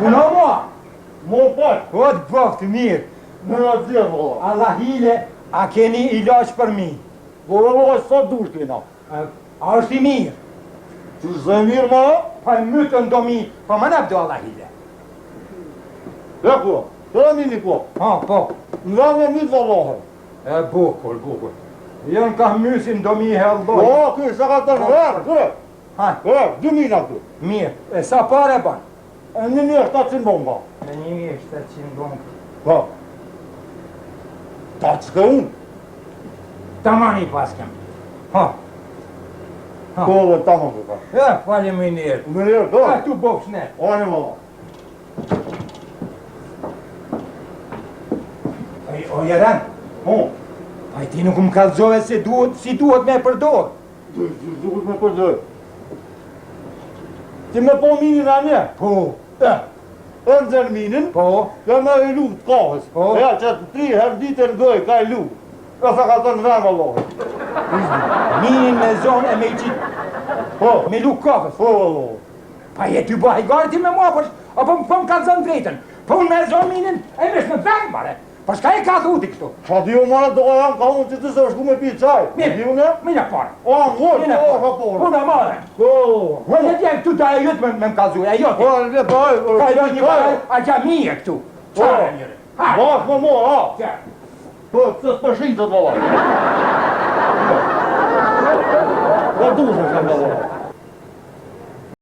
Puno mua? Mo pak. O të bëftë mirë. Në rëzirë, valla. Allah hile, a keni ilaç për mi? Valla, sa dush kena? A është i mirë? Që zë mirë, ma? Pa mytën do mi, pa më nëpdo Allah hile. E po, të mini po. Ha, po. Nga me mytë, valla. E bukur. Jënë ka mysin do mi helloj. O, kërë, sa ka të rrë, kërë. Ha, 2 mina këtu. mirë. E sa pare ban? E 1.700 bomba. E 1.700 gomë. Po. Ta që ka unë? Tamani pas kem. Ha. Ko dhe tamam këta. Ja, faleminderit. Më njerë, do? A tu bofsh ne. Ane, valla. O Jeren, Ho. a ti nuk më kallëzove se si duhet me përdor. Duhet me përdoj. Ti me po minin a nje? Po, E në zërë minin, po, ka me i lu të kahës. Po. Ja, që të 3 herë ditën gëj, ka i lu. E sa ka të në vend, valla. minin me zonë e me i qitë, Po, me luk kafës. po, valla. Pa je ty bëha i gari ti me mua, apo më kallëzon drejten. Po unë me zonë minin e me shme vend, bare. Po shka e ka thuti kështu? Qa di u marë do jam ka unë që të se shku me pi qaj. Mirë, Di unë? mina parë. O, ngoj, Mina o, ka parë. porë. Unë e mare. Ko. Unë e djemë këtu ta e jutë me më kallëzu, e jote. Po, në baj, Ka i do një bare, a gja mije këtu. Qare njëre. Ha, Bas me mo, ha. qare. Po, të spëshin të valla. Ka du se shkëm, valla.